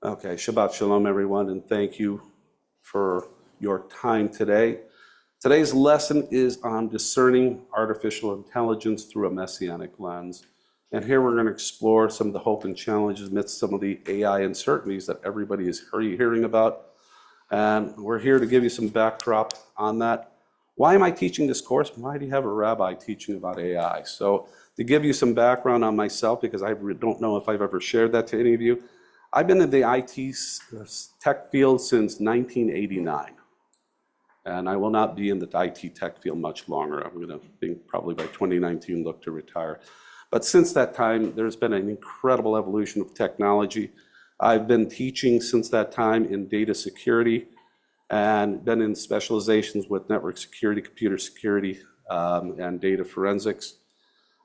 Okay, Shabbat Shalom, everyone, and thank you for your time today. Today's lesson is on discerning artificial intelligence through a Messianic lens. And here we're going to explore some of the hope and challenges amidst some of the AI uncertainties that everybody is hearing about. And we're here to give you some backdrop on that. Why am I teaching this course? Why do you have a rabbi teaching about AI? So to give you some background on myself, because I don't know if I've ever shared that to any of you, I've been in the IT tech field since 1989. And I will not be in the IT tech field much longer. I'm going to think probably by 2019 look to retire. But since that time, there's been an incredible evolution of technology. I've been teaching since that time in data security and been in specializations with network security, computer security, and data forensics.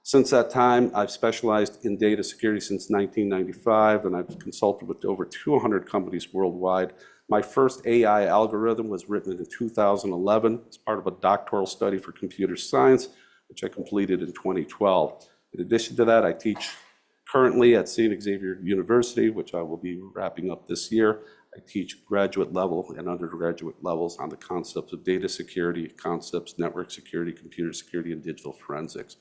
Since that time, I've specialized in data security since 1995, and I've consulted with over 200 companies worldwide. My first AI algorithm was written in 2011 as part of a doctoral study for computer science, which I completed in 2012. In addition to that, I teach currently at St. Xavier University, which I will be wrapping up this year. I teach graduate level and undergraduate levels on the concepts of data security, concepts, network security, computer security, and digital forensics.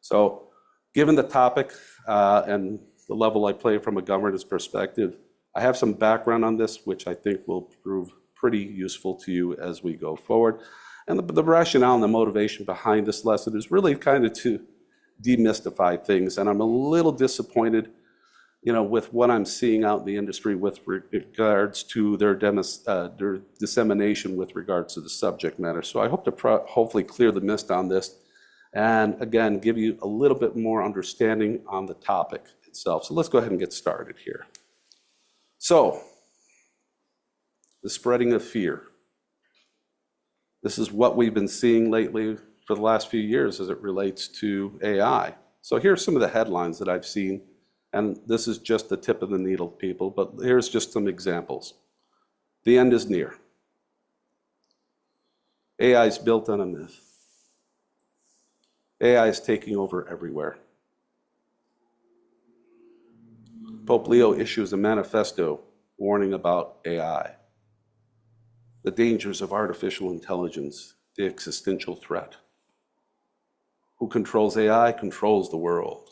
So given the topic and the level I play from a governance perspective, I have some background on this, which I think will prove pretty useful to you as we go forward. And the rationale and the motivation behind this lesson is really kind of to demystify things. And I'm a little disappointed, with what I'm seeing out in the industry with regards to their dissemination with regards to the subject matter. So I hope to hopefully clear the mist on this and again, give you a little bit more understanding on the topic itself. So let's go ahead and get started here. So, the spreading of fear. This is what we've been seeing lately for the last few years as it relates to AI. So here's some of the headlines that I've seen, and this is just the tip of the needle, people, but here's just some examples. The end is near. AI is built on a myth. AI is taking over everywhere. Pope Leo issues a manifesto warning about AI, the dangers of artificial intelligence, the existential threat. Who controls AI controls the world.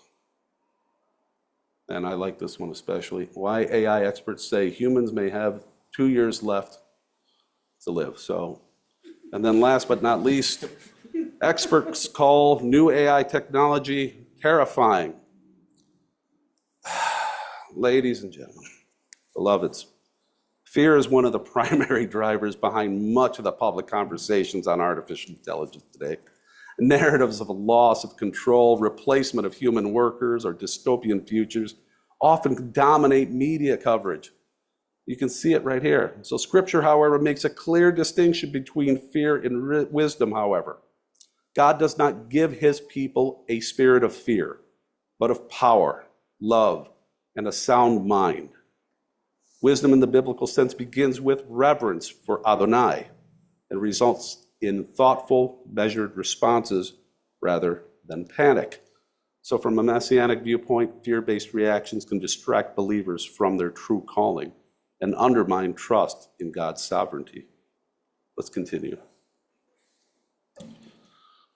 And I like this one especially. Why AI experts say humans may have 2 years left to live. And then last but not least, experts call new AI technology terrifying. Ladies and gentlemen, beloveds, fear is one of the primary drivers behind much of the public conversations on artificial intelligence today. Narratives of a loss of control, replacement of human workers, or dystopian futures often dominate media coverage. You can see it right here. So Scripture, however, makes a clear distinction between fear and wisdom, however. God does not give his people a spirit of fear, but of power, love, and a sound mind. Wisdom in the biblical sense begins with reverence for Adonai and results in thoughtful, measured responses rather than panic. So from a Messianic viewpoint, fear-based reactions can distract believers from their true calling and undermine trust in God's sovereignty. Let's continue.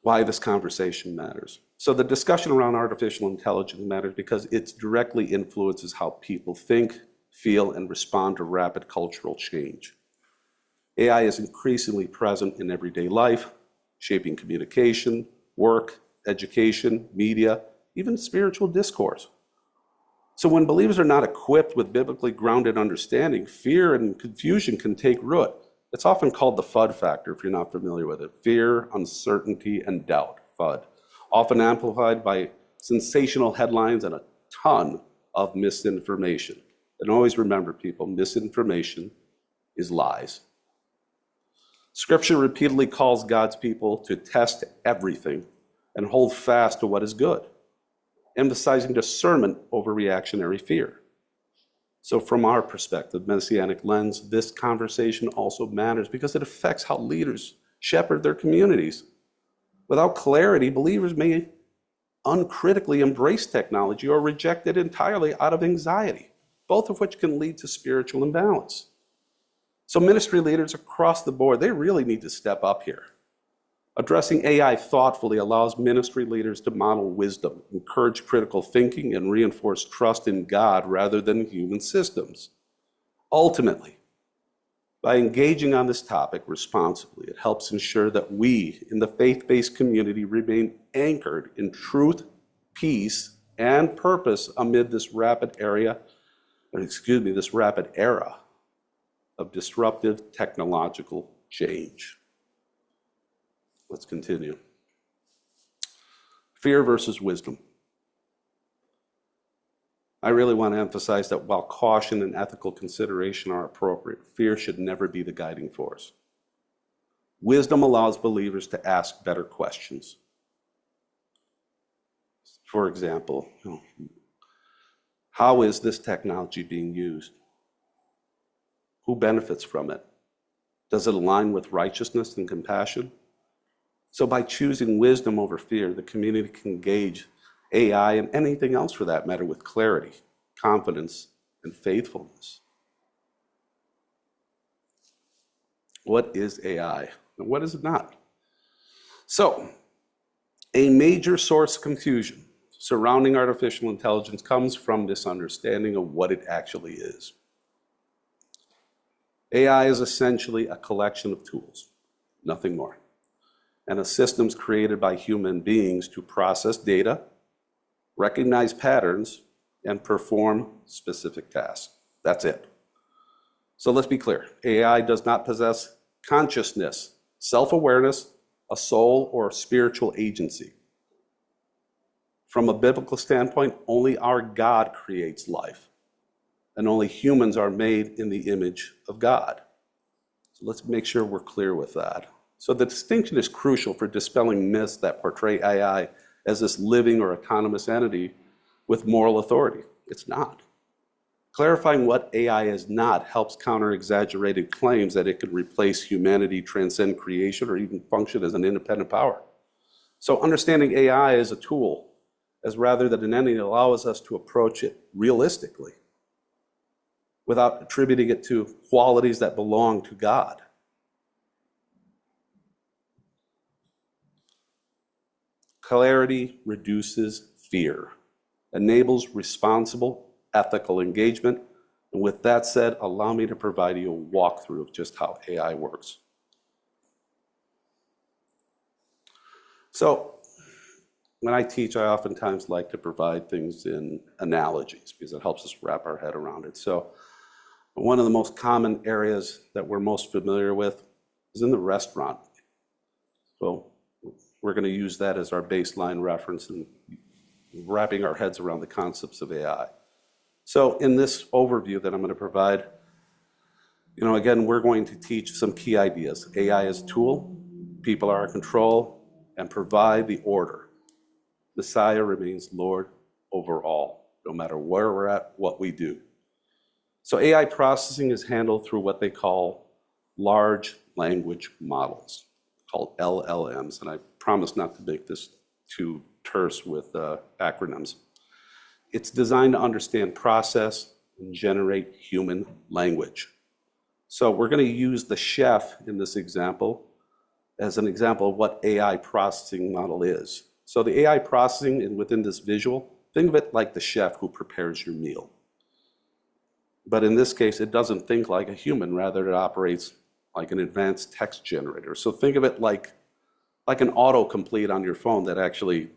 Why this conversation matters. So the discussion around artificial intelligence matters because it directly influences how people think, feel, and respond to rapid cultural change. AI is increasingly present in everyday life, shaping communication, work, education, media, even spiritual discourse. So when believers are not equipped with biblically grounded understanding, fear and confusion can take root. It's often called the FUD factor, if you're not familiar with it. Fear, uncertainty, and doubt, FUD. Often amplified by sensational headlines and a ton of misinformation. And always remember, people, misinformation is lies. Scripture repeatedly calls God's people to test everything and hold fast to what is good, emphasizing discernment over reactionary fear. So from our perspective, Messianic lens, this conversation also matters because it affects how leaders shepherd their communities. Without clarity, believers may uncritically embrace technology or reject it entirely out of anxiety. both of which can lead to spiritual imbalance. So ministry leaders across the board, they really need to step up here. Addressing AI thoughtfully allows ministry leaders to model wisdom, encourage critical thinking, and reinforce trust in God rather than human systems. Ultimately, by engaging on this topic responsibly, it helps ensure that we in the faith-based community remain anchored in truth, peace, and purpose amid this rapid era of disruptive technological change. Let's continue. Fear versus wisdom. I really want to emphasize that while caution and ethical consideration are appropriate, fear should never be the guiding force. Wisdom allows believers to ask better questions. For example, how is this technology being used? Who benefits from it? Does it align with righteousness and compassion? So by choosing wisdom over fear, the community can engage AI and anything else for that matter with clarity, confidence, and faithfulness. What is AI and what is it not? So, a major source of confusion surrounding artificial intelligence comes from this understanding of what it actually is. AI is essentially a collection of tools, nothing more, and a systems created by human beings to process data, recognize patterns, and perform specific tasks. That's it. So let's be clear. AI does not possess consciousness, self-awareness, a soul, or spiritual agency. From a biblical standpoint, only our God creates life, and only humans are made in the image of God. So let's make sure we're clear with that. So the distinction is crucial for dispelling myths that portray AI as this living or autonomous entity with moral authority. It's not. Clarifying what AI is not helps counter exaggerated claims that it could replace humanity, transcend creation, or even function as an independent power. So understanding AI as a tool, as rather than an entity, allows us to approach it realistically without attributing it to qualities that belong to God. Clarity reduces fear, enables responsible, ethical engagement, and with that said, allow me to provide you a walkthrough of just how AI works. So, when I teach, I oftentimes like to provide things in analogies because it helps us wrap our head around it. So, one of the most common areas that we're most familiar with is in the restaurant. So, we're going to use that as our baseline reference in wrapping our heads around the concepts of AI. So in this overview that I'm going to provide, again, we're going to teach some key ideas. AI is a tool, people are in control, and provide the order. Messiah remains Lord over all, no matter where we're at, what we do. So AI processing is handled through what they call large language models, called LLMs, and I promise not to make this too terse with acronyms. It's designed to understand, process, and generate human language. So we're going to use the chef in this example as an example of what AI processing model is. So the AI processing, and within this visual, think of it like the chef who prepares your meal. But in this case, it doesn't think like a human, rather it operates like an advanced text generator. So think of it like an autocomplete on your phone that actually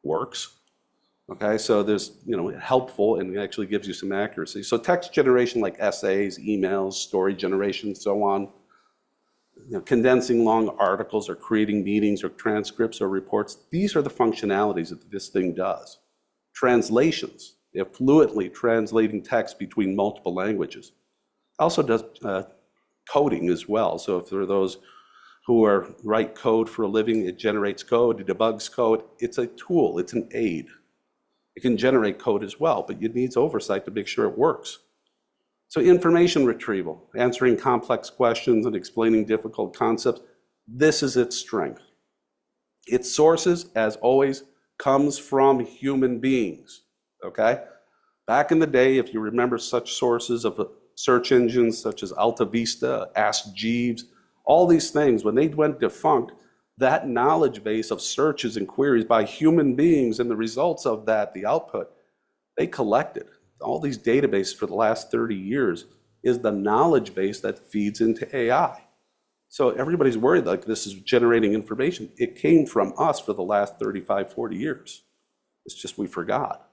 works. Okay, so there's, helpful and it actually gives you some accuracy. So text generation like essays, emails, story generation, so on. Condensing long articles or creating meetings or transcripts or reports. These are the functionalities that this thing does. Translations, fluently translating text between multiple languages. Also does coding as well. So if there are those who write code for a living, it generates code, it debugs code. It's a tool, it's an aid. It can generate code as well, but it needs oversight to make sure it works. So information retrieval, answering complex questions and explaining difficult concepts, this is its strength. Its sources, as always, comes from human beings, okay? Back in the day, if you remember such sources of search engines such as Alta Vista, Ask Jeeves, all these things, when they went defunct, that knowledge base of searches and queries by human beings and the results of that, the output, they collected. All these databases for the last 30 years is the knowledge base that feeds into AI. So everybody's worried like this is generating information. It came from us for the last 35, 40 years. It's just we forgot.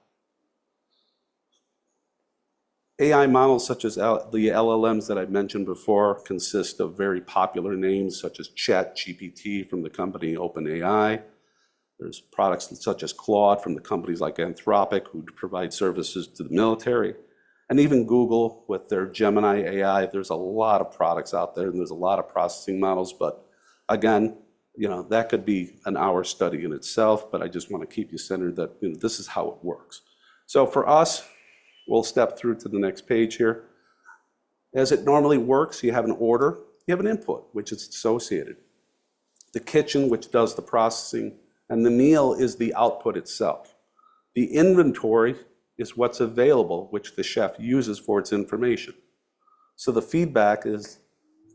AI models such as the LLMs that I mentioned before consist of very popular names such as ChatGPT from the company OpenAI. There's products such as Claude from the companies like Anthropic who provide services to the military. And even Google with their Gemini AI. There's a lot of products out there and there's a lot of processing models. But again, that could be an hour study in itself, but I just want to keep you centered that this is how it works. So for us, we'll step through to the next page here. As it normally works, you have an order, you have an input, which is associated. The kitchen, which does the processing, and the meal is the output itself. The inventory is what's available, which the chef uses for its information. So the feedback is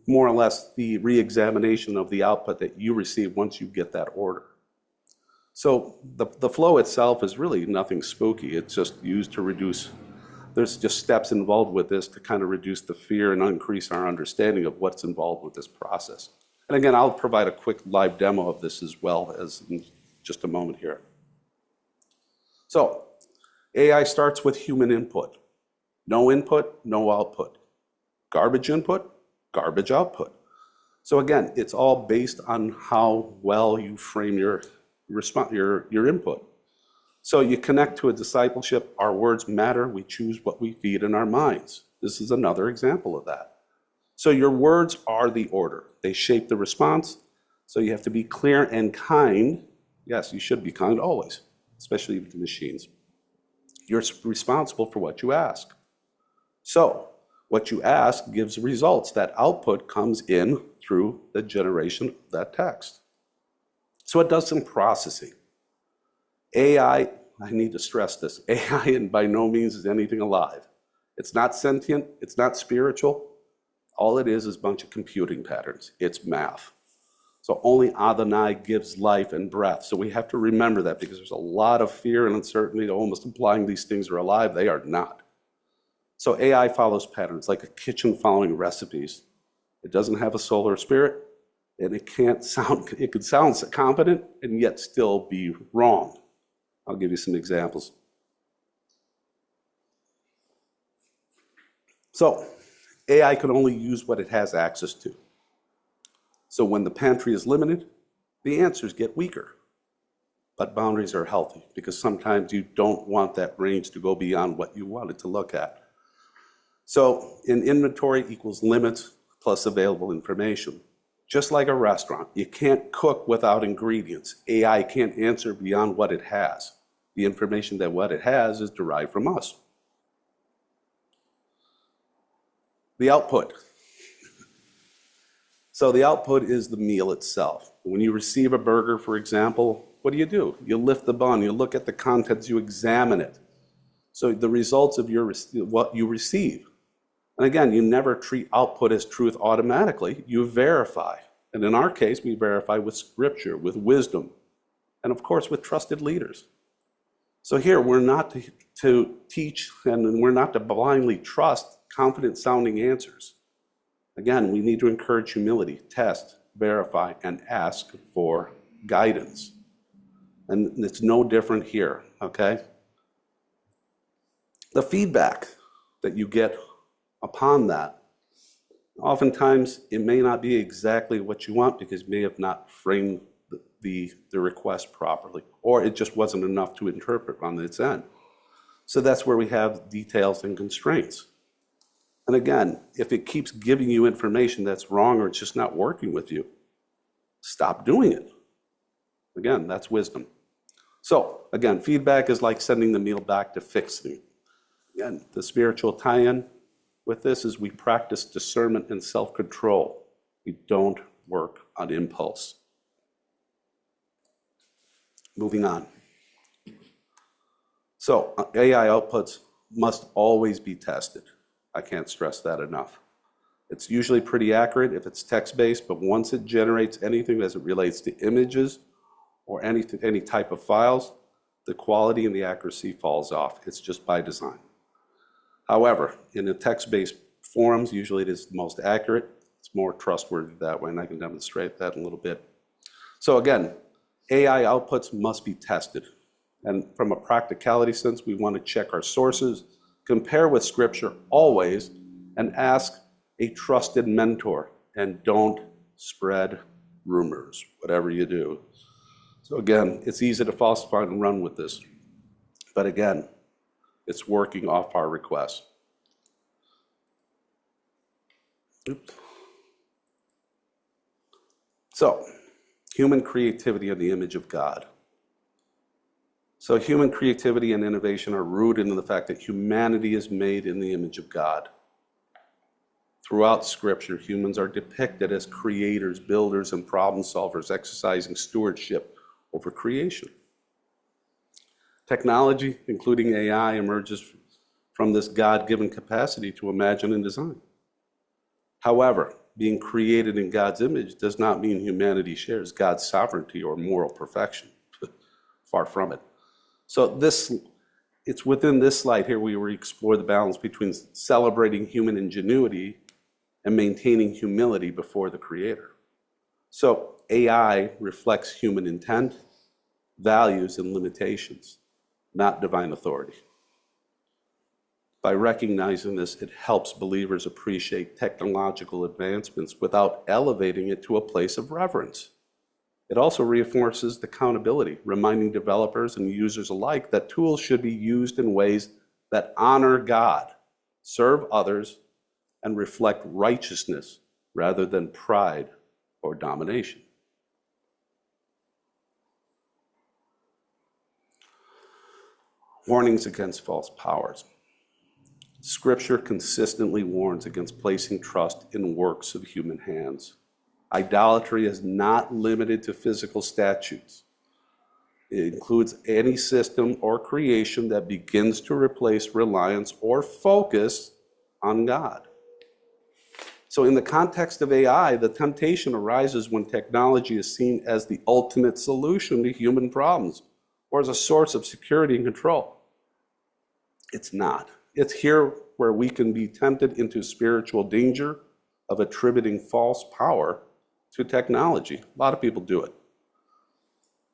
more or less the re-examination of the output that you receive once you get that order. So the flow itself is really nothing spooky. It's just used to reduce. There's just steps involved with this to kind of reduce the fear and increase our understanding of what's involved with this process. And again, I'll provide a quick live demo of this as well as in just a moment here. So AI starts with human input. No input, no output. Garbage input, garbage output. So again, it's all based on how well you frame your input. So you connect to a discipleship. Our words matter. We choose what we feed in our minds. This is another example of that. So your words are the order. They shape the response. So you have to be clear and kind. Yes, you should be kind always, especially with the machines. You're responsible for what you ask. So what you ask gives results. That output comes in through the generation of that text. So it does some processing. AI, I need to stress this, AI and by no means is anything alive. It's not sentient, it's not spiritual. All it is a bunch of computing patterns. It's math. So only Adonai gives life and breath. So we have to remember that because there's a lot of fear and uncertainty almost implying these things are alive. They are not. So AI follows patterns like a kitchen following recipes. It doesn't have a soul or spirit, and it can sound confident and yet still be wrong. I'll give you some examples. So AI can only use what it has access to. So when the pantry is limited, the answers get weaker. But boundaries are healthy because sometimes you don't want that range to go beyond what you wanted to look at. So in inventory equals limits plus available information. Just like a restaurant, you can't cook without ingredients. AI can't answer beyond what it has. The information that what it has is derived from us. The output. So the output is the meal itself. When you receive a burger, for example, what do? You lift the bun, you look at the contents, you examine it. So the results of what you receive. And again, you never treat output as truth automatically. You verify. And in our case, we verify with scripture, with wisdom, and of course with trusted leaders. So here, we're not to teach and we're not to blindly trust confident sounding answers. Again, we need to encourage humility, test, verify, and ask for guidance. And it's no different here, okay? The feedback that you get upon that, oftentimes it may not be exactly what you want because you may have not framed the request properly, or it just wasn't enough to interpret on its end. So that's where we have details and constraints. And again, if it keeps giving you information that's wrong or it's just not working with you, stop doing it. Again, that's wisdom. So again, feedback is like sending the meal back to fixing. Again, the spiritual tie-in with this is we practice discernment and self-control. We don't work on impulse. Moving on. So AI outputs must always be tested. I can't stress that enough. It's usually pretty accurate if it's text-based, but once it generates anything as it relates to images or any type of files, the quality and the accuracy falls off. It's just by design. However, in the text-based forums, usually it is the most accurate. It's more trustworthy that way, and I can demonstrate that in a little bit. So again, AI outputs must be tested. And from a practicality sense, we want to check our sources, compare with Scripture always, and ask a trusted mentor, and don't spread rumors, whatever you do. So again, it's easy to falsify and run with this. But again, it's working off our request. Oops. So, human creativity in the image of God. So human creativity and innovation are rooted in the fact that humanity is made in the image of God. Throughout Scripture, humans are depicted as creators, builders, and problem solvers, exercising stewardship over creation. Technology, including AI, emerges from this God-given capacity to imagine and design. However, being created in God's image does not mean humanity shares God's sovereignty or moral perfection. Far from it. So it's within this slide here we explore the balance between celebrating human ingenuity and maintaining humility before the Creator. So AI reflects human intent, values, and limitations, not divine authority. By recognizing this, it helps believers appreciate technological advancements without elevating it to a place of reverence. It also reinforces the accountability, reminding developers and users alike that tools should be used in ways that honor God, serve others, and reflect righteousness rather than pride or domination. Warnings against false powers. Scripture consistently warns against placing trust in works of human hands. Idolatry is not limited to physical statutes. It includes any system or creation that begins to replace reliance or focus on God. So in the context of AI, the temptation arises when technology is seen as the ultimate solution to human problems or as a source of security and control. It's not. It's here where we can be tempted into spiritual danger of attributing false power to technology. A lot of people do it.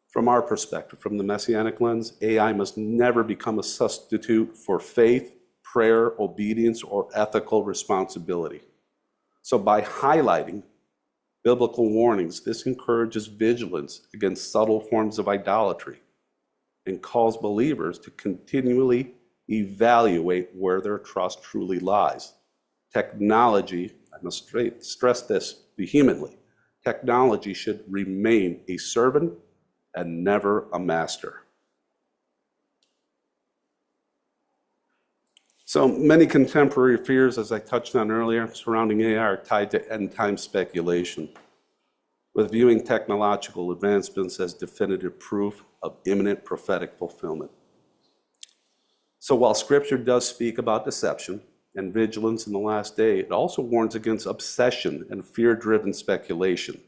From our perspective, from the Messianic lens, AI must never become a substitute for faith, prayer, obedience, or ethical responsibility. So by highlighting biblical warnings, this encourages vigilance against subtle forms of idolatry and calls believers to continually evaluate where their trust truly lies. Technology, I must stress this vehemently, technology should remain a servant and never a master. So many contemporary fears, as I touched on earlier, surrounding AI are tied to end-time speculation, with viewing technological advancements as definitive proof of imminent prophetic fulfillment. So while Scripture does speak about deception and vigilance in the last day, it also warns against obsession and fear-driven speculation.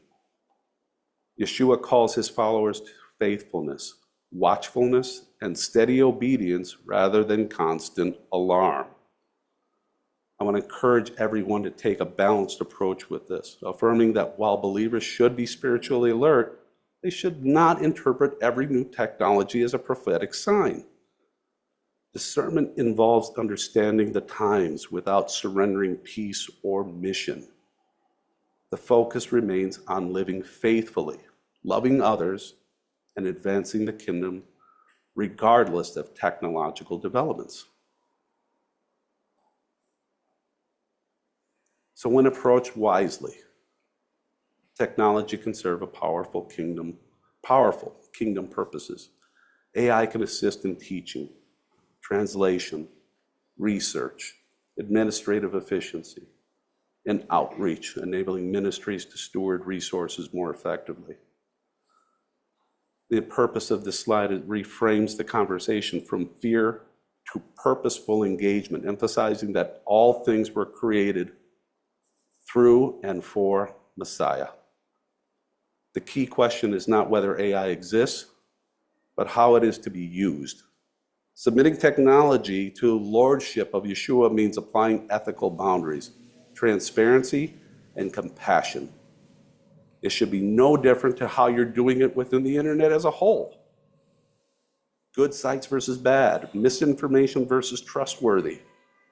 Yeshua calls his followers to faithfulness, watchfulness, and steady obedience rather than constant alarm. I want to encourage everyone to take a balanced approach with this, affirming that while believers should be spiritually alert, they should not interpret every new technology as a prophetic sign. Discernment involves understanding the times without surrendering peace or mission. The focus remains on living faithfully, loving others, and advancing the kingdom regardless of technological developments. So when approached wisely, technology can serve a powerful kingdom purposes. AI can assist in teaching, translation, research, administrative efficiency, and outreach, enabling ministries to steward resources more effectively. The purpose of this slide reframes the conversation from fear to purposeful engagement, emphasizing that all things were created through and for Messiah. The key question is not whether AI exists, but how it is to be used. Submitting technology to lordship of Yeshua means applying ethical boundaries, transparency, and compassion. It should be no different to how you're doing it within the internet as a whole. Good sites versus bad, misinformation versus trustworthy.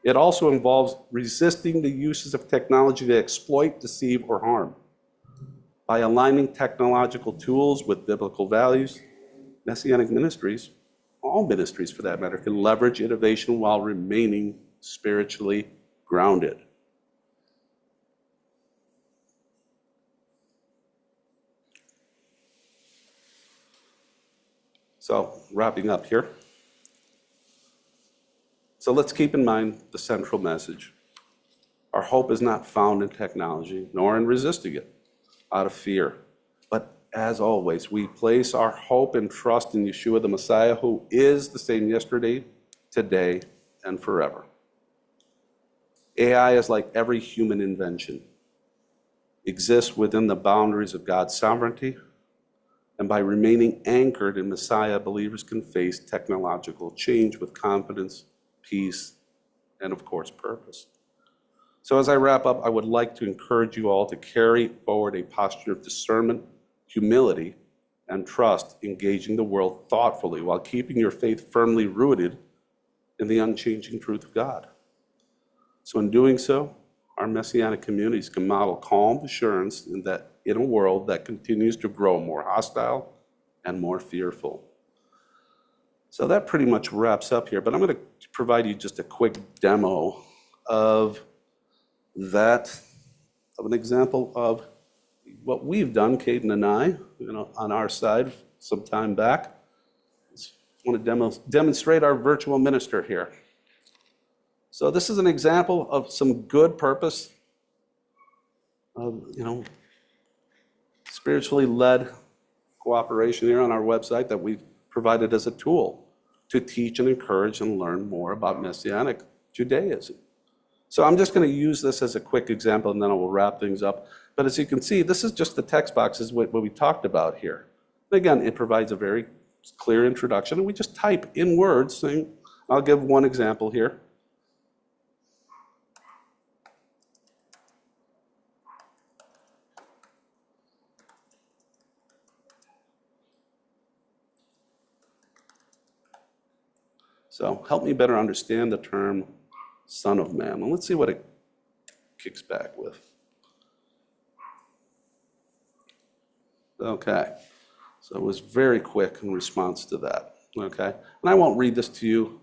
It also involves resisting the uses of technology to exploit, deceive, or harm. By aligning technological tools with biblical values, Messianic ministries, all ministries for that matter, can leverage innovation while remaining spiritually grounded. So, wrapping up here. So let's keep in mind the central message. Our hope is not found in technology, nor in resisting it out of fear. But as always, we place our hope and trust in Yeshua the Messiah, who is the same yesterday, today, and forever. AI is like every human invention, exists within the boundaries of God's sovereignty, and by remaining anchored in Messiah, believers can face technological change with confidence, peace, and of course, purpose. So as I wrap up, I would like to encourage you all to carry forward a posture of discernment, humility, and trust, engaging the world thoughtfully while keeping your faith firmly rooted in the unchanging truth of God. So in doing so, our Messianic communities can model calm assurance in a world that continues to grow more hostile and more fearful. So that pretty much wraps up here, but I'm going to provide you just a quick demo of an example of what we've done, Caden and I, on our side some time back. Just want to demonstrate our virtual minister here. So this is an example of some good purpose, spiritually led cooperation here on our website that we've provided as a tool to teach and encourage and learn more about Messianic Judaism. So I'm just going to use this as a quick example, and then I will wrap things up. But as you can see, this is just the text boxes, what we talked about here. And again, it provides a very clear introduction, and we just type in words saying, I'll give one example here. So help me better understand the term Son of Man. And let's see what it kicks back with. Okay, so it was very quick in response to that. Okay, and I won't read this to you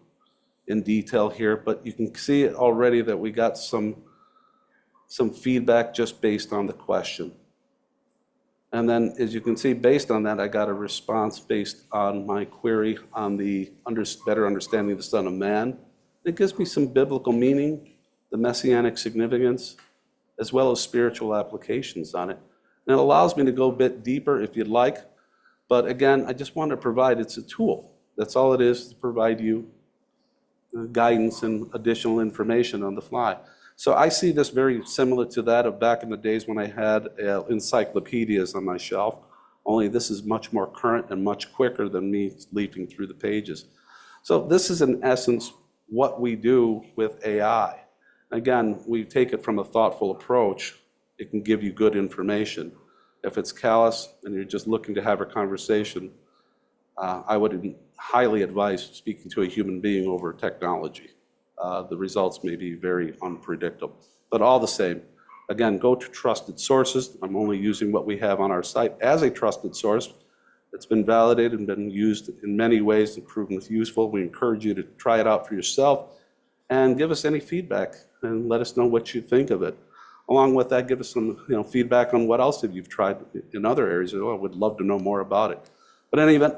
in detail here, but you can see it already that we got some feedback just based on the question. And then, as you can see, based on that, I got a response based on my query on the better understanding of the Son of Man. It gives me some biblical meaning, the Messianic significance, as well as spiritual applications on it. And it allows me to go a bit deeper if you'd like. But again, I just want to provide, it's a tool. That's all it is, to provide you guidance and additional information on the fly. So I see this very similar to that of back in the days when I had encyclopedias on my shelf, only this is much more current and much quicker than me leafing through the pages. So this is in essence what we do with AI. Again, we take it from a thoughtful approach. It can give you good information. If it's callous and you're just looking to have a conversation, I would highly advise speaking to a human being over technology. The results may be very unpredictable. But all the same, again, go to trusted sources. I'm only using what we have on our site as a trusted source. It's been validated and been used in many ways and proven useful. We encourage you to try it out for yourself and give us any feedback and let us know what you think of it. Along with that, give us some feedback on what else have you tried in other areas. I would love to know more about it. But in any event,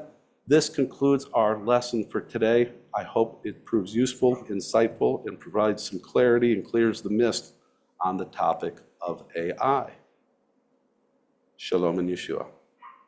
this concludes our lesson for today. I hope it proves useful, insightful, and provides some clarity and clears the mist on the topic of AI. Shalom in Yeshua.